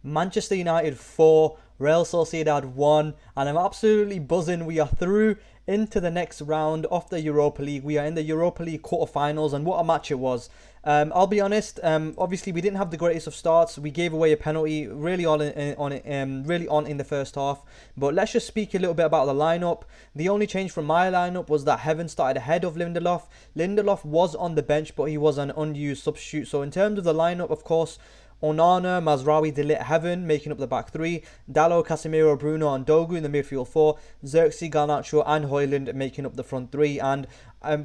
Manchester United 4, Real Sociedad 1, and I'm absolutely buzzing. We are through into the next round of the Europa League. We are in the Europa League quarterfinals, and what a match it was. I'll be honest. Obviously, we didn't have the greatest of starts. We gave away a penalty really really on in the first half. But let's just speak a little bit about the lineup. The only change from my lineup was that Heaven started ahead of Lindelof. Lindelof was on the bench, but he was an unused substitute. So in terms of the lineup, of course, Onana, Mazraoui, De Ligt, Heaven making up the back three. Dalot, Casemiro, Bruno and Dogu in the midfield four. Xerxes, Garnacho and Højlund making up the front three. And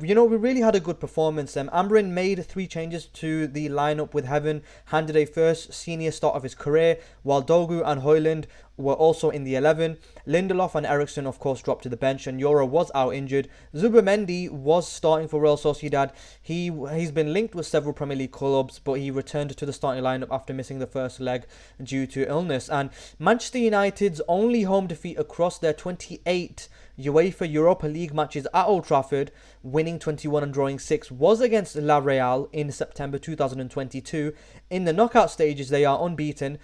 we really had a good performance. Amrin made 3 changes to the lineup with Heaven handed a first senior start of his career, while Dogu and Højlund were also in the 11. Lindelof and Eriksen, of course, dropped to the bench, and Yoro was out injured. Zubimendi was starting for Real Sociedad. He's been linked with several Premier League clubs, but he returned to the starting lineup after missing the first leg due to illness. And Manchester United's only home defeat across their 28 UEFA Europa League matches at Old Trafford, winning 21 and drawing 6, was against La Real in September 2022. In the knockout stages, they are unbeaten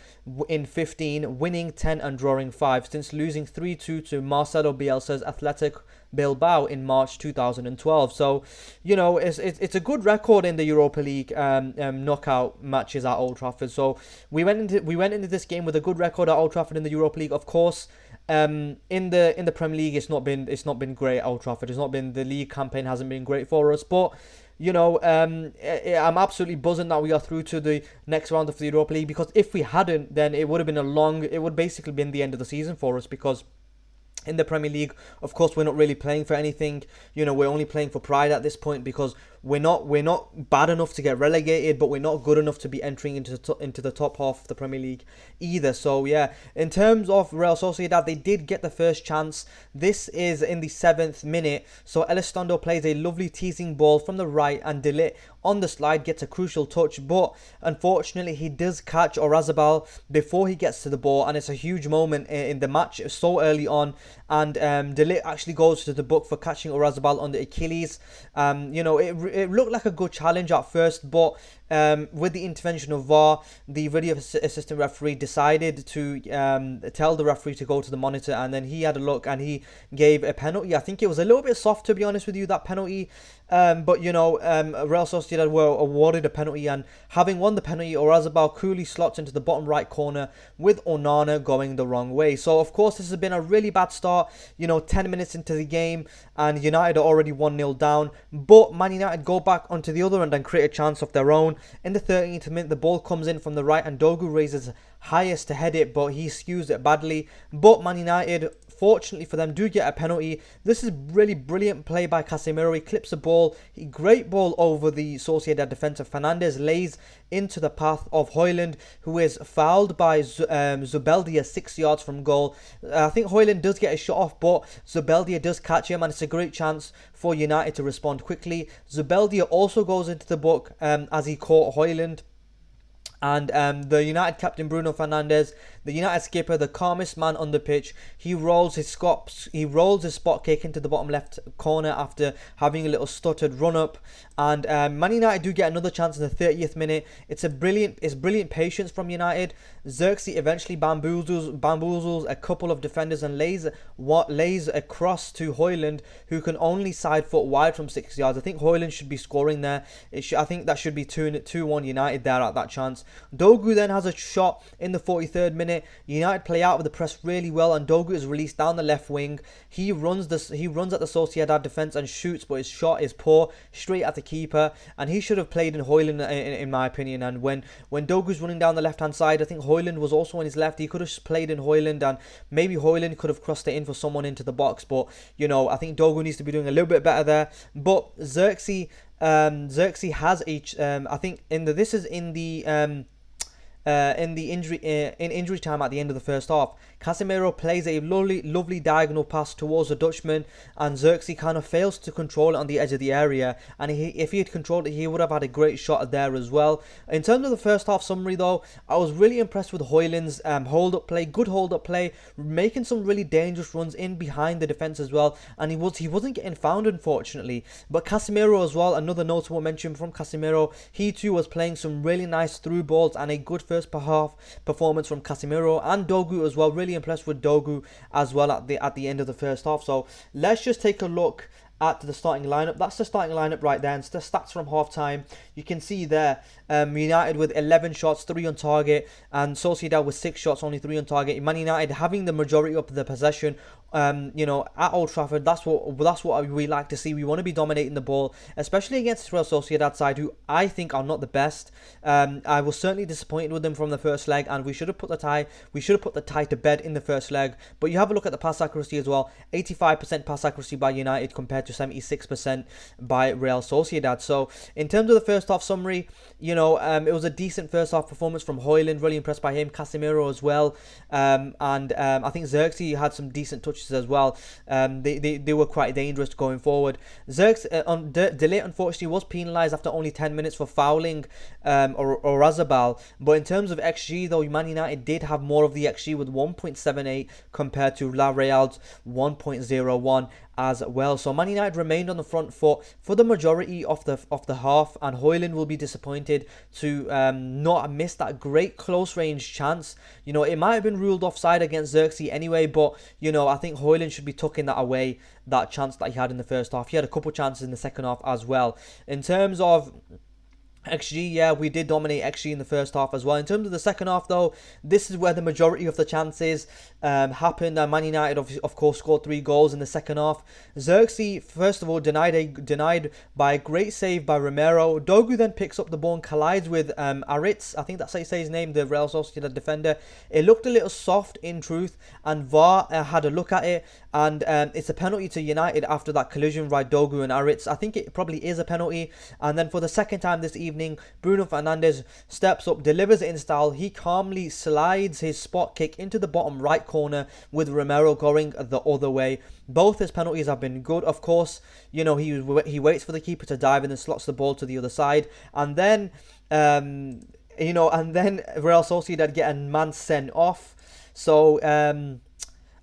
in 15, winning 10 and drawing 5, since losing 3-2 to Marcelo Bielsa's Athletic Bilbao in March 2012. So, it's a good record in the Europa League knockout matches at Old Trafford. So we went into this game with a good record at Old Trafford in the Europa League. Of course, in the Premier League, it's not been great at Old Trafford. The league campaign hasn't been great for us, but I'm absolutely buzzing that we are through to the next round of the Europa League, because if we hadn't, then it would basically been the end of the season for us, because in the Premier League, of course, we're not really playing for anything. We're only playing for pride at this point, because we're not bad enough to get relegated, but we're not good enough to be entering into the top half of the Premier League either. So yeah, in terms of Real Sociedad, they did get the first chance. This is in the 7th minute. So Elizondo plays a lovely teasing ball from the right, and De Ligt on the slide gets a crucial touch, but unfortunately he does catch Oyarzabal before he gets to the ball, and it's a huge moment in the match so early on. And De Ligt actually goes to the book for catching Oyarzabal on the Achilles. It looked like a good challenge at first, but with the intervention of VAR, the video assistant referee decided to tell the referee to go to the monitor, and then he had a look and he gave a penalty. I think it was a little bit soft, to be honest with you, that penalty. But Real Sociedad were awarded a penalty, and having won the penalty, Oyarzabal coolly slots into the bottom right corner with Onana going the wrong way. So of course this has been a really bad start. 10 minutes into the game and United are already 1-0 down, but Man United go back onto the other end and create a chance of their own. In the 13th minute, the ball comes in from the right and Dogu raises highest to head it, but he skews it badly. But Man United, fortunately for them, do get a penalty. This is really brilliant play by Casemiro. He clips the ball. Great ball over the Sociedad defender. Fernandes lays into the path of Højlund, who is fouled by Zubeldia 6 yards from goal. I think Højlund does get a shot off, but Zubeldia does catch him, and it's a great chance for United to respond quickly. Zubeldia also goes into the book as he caught Højlund. And the United captain Bruno Fernandes, the United skipper, the calmest man on the pitch, he rolls his spot kick into the bottom left corner after having a little stuttered run up. And Man United do get another chance in the 30th minute. It's brilliant patience from United. Xerxes eventually bamboozles a couple of defenders and lays across to Højlund, who can only side foot wide from 6 yards. I think Højlund should be scoring there. I think that should be 2-1 United there at that chance. Dogu then has a shot in the 43rd minute. United play out with the press really well, and Dogu is released down the left wing. He runs at the Sociedad defense and shoots, but his shot is poor, straight at the keeper, and he should have played in Højlund in my opinion. And when Dogu's running down the left hand side, I think Højlund was also on his left. He could have played in Højlund, and maybe Højlund could have crossed it in for someone into the box, but I think Dogu needs to be doing a little bit better there. But Xerxes has I think this is in the injury time at the end of the first half. Casemiro plays a lovely diagonal pass towards the Dutchman, and Xerxes kind of fails to control it on the edge of the area, and if he had controlled it, he would have had a great shot there as well. In terms of the first half summary though, I was really impressed with Højlund's good hold up play, making some really dangerous runs in behind the defence as well, and he wasn't getting found, unfortunately. But Casemiro as well, another notable mention from Casemiro, he too was playing some really nice through balls and a good first half performance from Casemiro and Dogu as well. Really impressed with Dogu as well at the end of the first half. So let's just take a look at the starting lineup. That's the starting lineup right there, and the stats from half time. You can see there, United with 11 shots, 3 on target, and Sociedad with 6 shots, only 3 on target. Man United having the majority of the possession, at Old Trafford. That's what we like to see. We want to be dominating the ball, especially against Real Sociedad side, who I think are not the best. I was certainly disappointed with them from the first leg, and we should have put the tie to bed in the first leg. But you have a look at the pass accuracy as well. 85% pass accuracy by United compared to 76% by Real Sociedad. So in terms of the first half summary, it was a decent first half performance from Højlund. Really impressed by him. Casemiro as well, and I think Xerxes had some decent touches as well. They were quite dangerous going forward. Delay unfortunately was penalised after only 10 minutes for fouling Oyarzabal. But in terms of XG though, Man United did have more of the XG with 1.78 compared to La Real's 1.01 as well. So Man United remained on the front foot for the majority of the half, and Højlund will be disappointed to not miss that great close range chance. It might have been ruled offside against Xerxes anyway, but I think Højlund should be tucking that away, that chance that he had in the first half. He had a couple chances in the second half as well. In terms of XG, yeah, we did dominate XG in the first half as well. In terms of the second half though, this is where the majority of the chances happened. Man United of course scored 3 goals in the second half. Xerxes first of all denied by a great save by Romero. Dogu then picks up the ball and collides with Aritz. I think that's how you say his name, the Real Sociedad defender. It looked a little soft in truth, and VAR had a look at it, and it's a penalty to United after that collision by Dogu and Aritz. I think it probably is a penalty. And then for the second time this evening, Bruno Fernandes steps up, delivers it in style. He calmly slides his spot kick into the bottom right corner with Romero going the other way. Both his penalties have been good. Of course, he waits for the keeper to dive and then slots the ball to the other side, and then Real Sociedad get a man sent off. So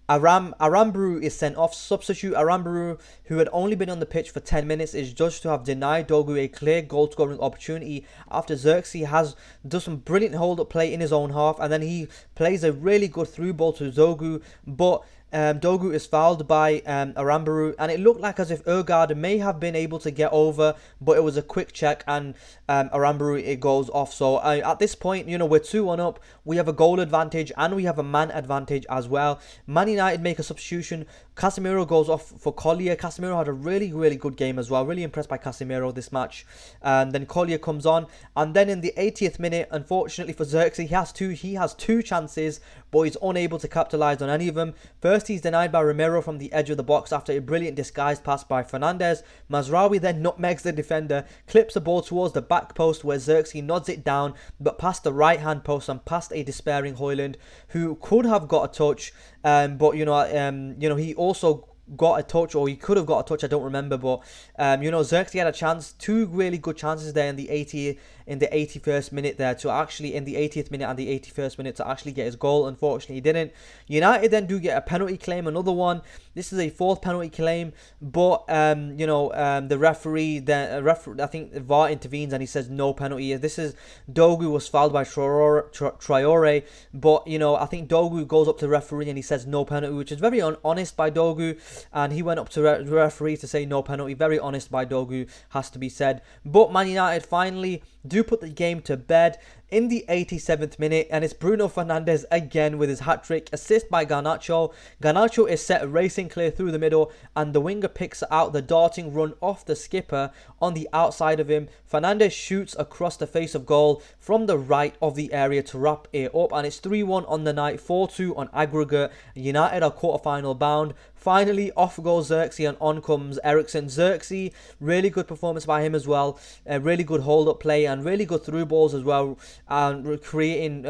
Aramburu is sent off. Substitute Aramburu, who had only been on the pitch for 10 minutes, is judged to have denied Dogu a clear goal-scoring opportunity after Xerxes does some brilliant hold-up play in his own half, and then he plays a really good through ball to Dogu, but Dogu is fouled by Aramburu, and it looked like as if Ødegaard may have been able to get over, but it was a quick check, and Aramburu, it goes off. So at this point, we're 2-1 up. We have a goal advantage and we have a man advantage as well. Man United make a substitution. Casemiro goes off for Collier. Casemiro had a really, really good game as well. Really impressed by Casemiro this match. And then Collier comes on, and then in the 80th minute, unfortunately for Xerxes, he has two chances, but he's unable to capitalise on any of them. First, he's denied by Romero from the edge of the box after a brilliant disguised pass by Fernandes. Mazraoui then nutmegs the defender, clips the ball towards the back post where Xerxes nods it down, but past the right hand post and past a despairing Højlund, who could have got a touch, but he also got a touch, or he could have got a touch, I don't remember, but Xerxes had a chance, 2 really good chances there in the 81st minute there to actually, in the 80th minute and the 81st minute, to actually get his goal. Unfortunately he didn't. United then do get a penalty claim, another one. This is a 4th penalty claim, but the referee, I think the VAR intervenes and he says no penalty. This is Dogu was fouled by Traore, but I think Dogu goes up to the referee and he says no penalty, which is very honest by Dogu, and he went up to the referee to say no penalty. Very honest by Dogu, has to be said. But Man United finally do put the game to bed in the 87th minute, and it's Bruno Fernandes again with his hat-trick, assist by Garnacho. Garnacho is set racing clear through the middle, and the winger picks out the darting run off the skipper on the outside of him. Fernandes shoots across the face of goal from the right of the area to wrap it up, and it's 3-1 on the night, 4-2 on aggregate. United are quarter-final bound. Finally, off goes Xerxes and on comes Eriksen. Xerxes, really good performance by him as well. Really good hold-up play and really good through balls as well, and creating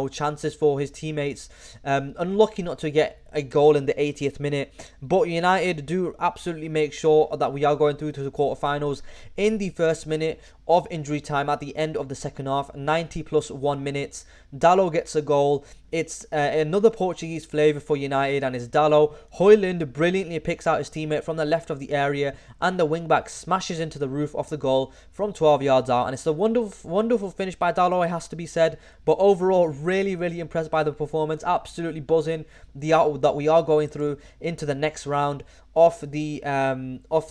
chances for his teammates. Unlucky not to get a goal in the 80th minute. But United do absolutely make sure that we are going through to the quarterfinals in the first minute of injury time at the end of the second half, 90 plus 1 minutes. Dalot gets a goal. It's another Portuguese flavour for United, and it's Dalot. Højlund brilliantly picks out his teammate from the left of the area, and the wingback smashes into the roof of the goal from 12 yards out. And it's a wonderful finish by Dalot, it has to be said. But overall, really impressed by the performance. Absolutely buzzing that we are going through into the next round of the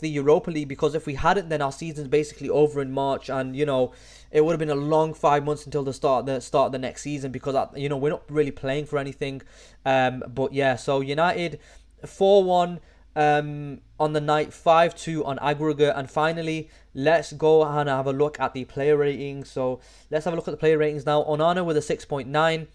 Europa League, because if we hadn't, then our season's basically over in March, and it would have been a long 5 months until the start of the next season, because we're not really playing for anything. But yeah, so United 4-1 on the night, 5-2 on aggregate. And finally, let's go and have a look at the player ratings. So let's have a look at the player ratings now. Onana with a 6.9.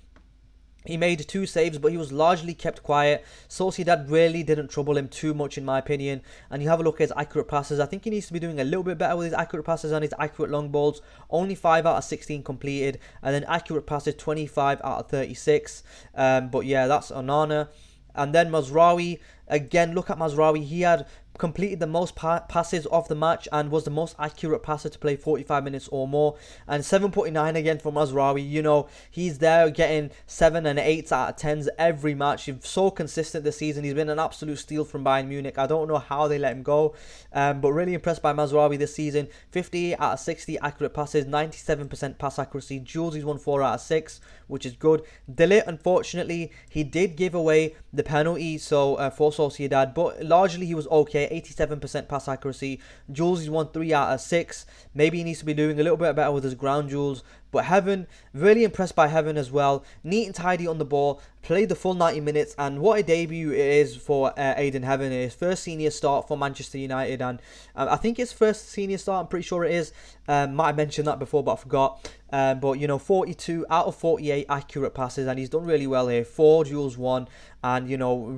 He made 2 saves, but he was largely kept quiet. Sociedad really didn't trouble him too much, in my opinion. And you have a look at his accurate passes. I think he needs to be doing a little bit better with his accurate passes and his accurate long balls. Only 5 out of 16 completed. And then accurate passes, 25 out of 36. But yeah, that's Onana. And then Mazraoui, again, look at Mazraoui. He had completed the most passes of the match and was the most accurate passer to play 45 minutes or more. And 7.9 again for Mazraoui. He's there getting 7 and 8 out of 10s every match. He's so consistent this season. He's been an absolute steal from Bayern Munich. I don't know how they let him go. But really impressed by Mazraoui this season. 58 out of 60 accurate passes, 97% pass accuracy. Jules, he's won 4 out of 6, which is good. De Ligt, unfortunately, he did give away the penalty for Sociedad, but largely he was okay. 87% pass accuracy. Jules, he's won 3 out of 6. Maybe he needs to be doing a little bit better with his ground jewels. But Heaven, really impressed by Heaven as well. Neat and tidy on the ball. Played the full 90 minutes. And what a debut it is for Aiden Heaven. His first senior start for Manchester United. And I think his first senior start, I'm pretty sure it is. Might have mentioned that before, but I forgot. But 42 out of 48 accurate passes. And he's done really well here. 4 duels won. And,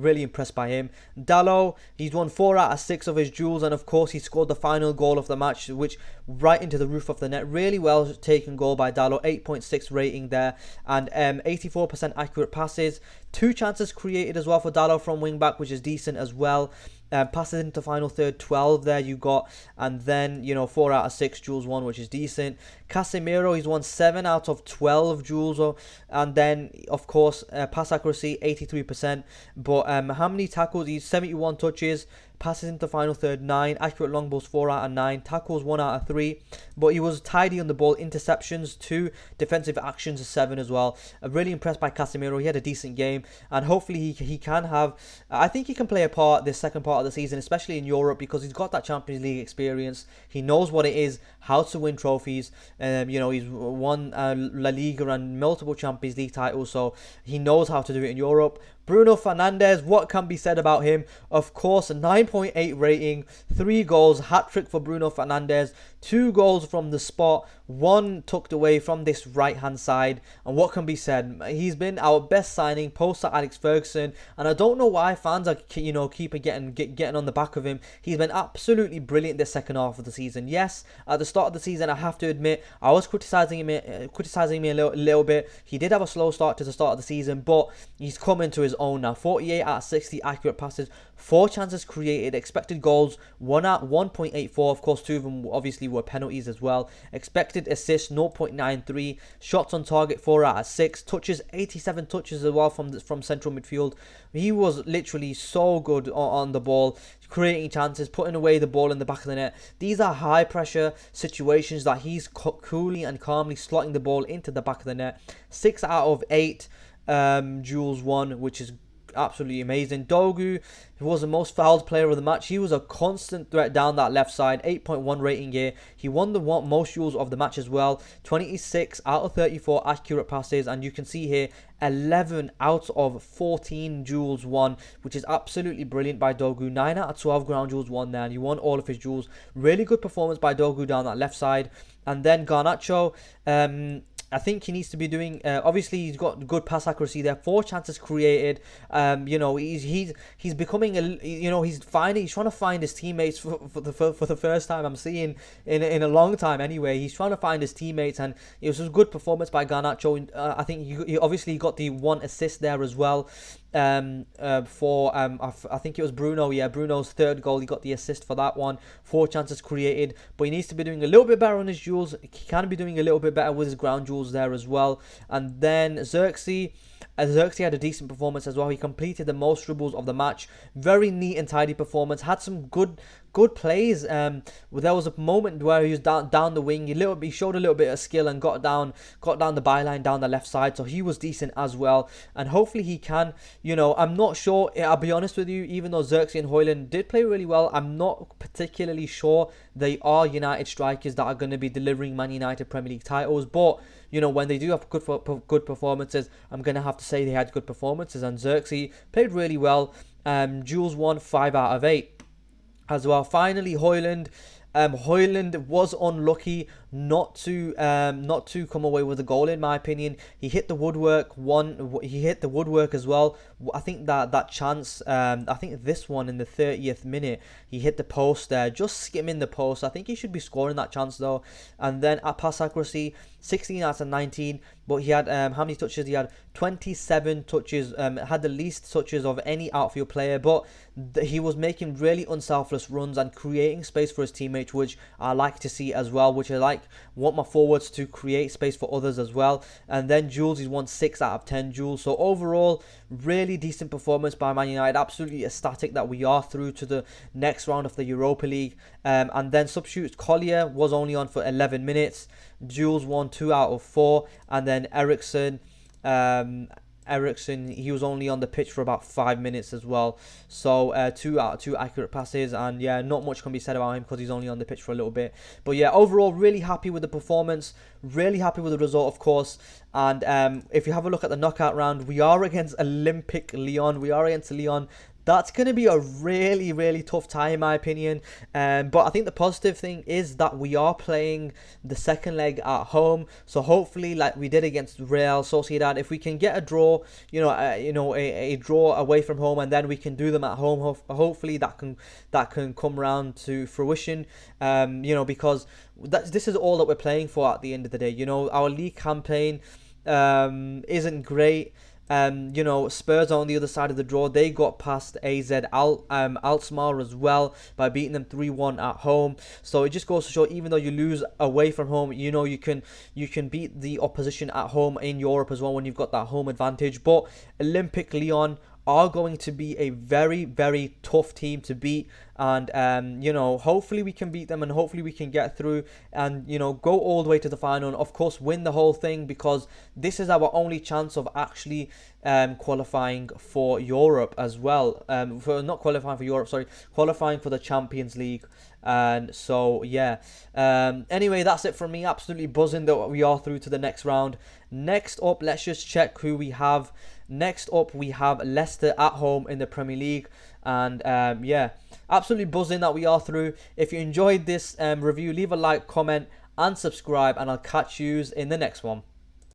really impressed by him. Dalot, he's won 4 out of 6 of his duels. And, of course, he scored the final goal of the match, which right into the roof of the net. Really well taken goal by Dalot. 8.6 rating there. And 84% accurate passes. 2 chances created as well for Dalot from wing back, which is decent as well. Passes into final third, 12 there you got. And then, 4 out of 6 duels won, which is decent. Casemiro, he's won 7 out of 12 duels. And then, of course, pass accuracy, 83%. But how many tackles? He's 71 touches. Passes into final third, 9. Accurate long balls, 4 out of 9. Tackles, 1 out of 3. But he was tidy on the ball. Interceptions, 2. Defensive actions, 7 as well. I'm really impressed by Casemiro. He had a decent game. And hopefully he can have... I think he can play a part this second part of the season, especially in Europe, because he's got that Champions League experience. He knows what it is, how to win trophies. He's won La Liga and multiple Champions League titles, so he knows how to do it in Europe. Bruno Fernandes, what can be said about him? Of course, a 9.8 rating, 3 goals, hat-trick for Bruno Fernandes, 2 goals from the spot, 1 tucked away from this right-hand side. And what can be said? He's been our best signing post Alex Ferguson, and I don't know why fans are keep getting on the back of him. He's been absolutely brilliant this second half of the season. Yes, at the start of the season, I have to admit, I was criticizing him a little bit. He did have a slow start to the start of the season, but he's come into his own now. 48 out of 60 accurate passes, 4 chances created, expected goals 1.84. Of course, 2 of them obviously were penalties as well. Expected assists 0.93. Shots on target 4 out of 6. Touches, 87 touches as well from central midfield. He was literally so good on the ball, creating chances, putting away the ball in the back of the net. These are high pressure situations that he's coolly and calmly slotting the ball into the back of the net. 6 out of 8 duels won, which is absolutely amazing. Dogu, who was the most fouled player of the match, he was a constant threat down that left side. 8.1 rating here. He won the most duels of the match as well. 26 out of 34 accurate passes, and you can see here 11 out of 14 duels won, which is absolutely brilliant by Dogu. 9 out of 12 ground duels won there, and he won all of his duels. Really good performance by Dogu down that left side. And then Garnacho, I think he needs to be doing. Obviously, he's got good pass accuracy there. 4 chances created. He's becoming he's trying to find his teammates for the first time I'm seeing in a long time. Anyway, he's trying to find his teammates, and it was a good performance by Garnacho. I think he obviously got the 1 assist there as well. I think it was Bruno. Yeah, Bruno's third goal. He got the assist for that one. 4 chances created, but he needs to be doing a little bit better on his duels. He can be doing a little bit better with his ground duels there as well. And then Xerxes had a decent performance as well. He completed the most dribbles of the match. Very neat and tidy performance. Had some good plays. There was a moment where he was down the wing. He showed a little bit of skill and got down the byline down the left side. So he was decent as well. And hopefully he can. I'm not sure. I'll be honest with you. Even though Xerxes and Højlund did play really well, I'm not particularly sure they are United strikers that are going to be delivering Man United Premier League titles. But when they do have good performances, I'm going to have to say they had good performances. And Xerxes played really well. Jules won 5 out of 8 as well. Finally, Højlund. Højlund was unlucky not to come away with a goal, in my opinion. He hit the woodwork. He hit the woodwork as well. I think that chance, I think this one in the 30th minute, he hit the post there, just skimming the post. I think he should be scoring that chance though. And then at pass accuracy, 16 out of 19. But he had how many touches? He had 27 touches. Had the least touches of any outfield player. But he was making really unselfless runs and creating space for his teammates, which I like to see as well. Which I want my forwards to create space for others as well. And then Jules, he's won 6 out of 10 Jules. So overall, really decent performance by Man United. Absolutely ecstatic that we are through to the next round of the Europa League. And then substitutes, Collier was only on for 11 minutes. Jules won 2 out of 4. And then Eriksson, he was only on the pitch for about 5 minutes as well. So 2 out of 2 accurate passes, and yeah, not much can be said about him because he's only on the pitch for a little bit. But yeah, overall, really happy with the performance, really happy with the result, of course. And if you have a look at the knockout round, we are against Olympic Lyon. That's going to be a really, really tough tie in my opinion. But I think the positive thing is that we are playing the second leg at home. So hopefully, like we did against Real Sociedad, if we can get a draw, a draw away from home, and then we can do them at home, hopefully that can come around to fruition. Because this is all that we're playing for at the end of the day. Our league campaign isn't great. Spurs are on the other side of the draw. They got past AZ Alkmaar as well by beating them 3-1 at home. So it just goes to show, even though you lose away from home, you can beat the opposition at home in Europe as well when you've got that home advantage. But Olympic Lyon are going to be a very, very tough team to beat. And, hopefully we can beat them, and hopefully we can get through and, go all the way to the final and, of course, win the whole thing, because this is our only chance of actually qualifying for Europe as well. Qualifying for the Champions League. And so, yeah. Anyway, that's it from me. Absolutely buzzing that we are through to the next round. Next up, let's just check who we have. Next up, we have Leicester at home in the Premier League. And absolutely buzzing that we are through. If you enjoyed this review, leave a like, comment and subscribe, and I'll catch you in the next one.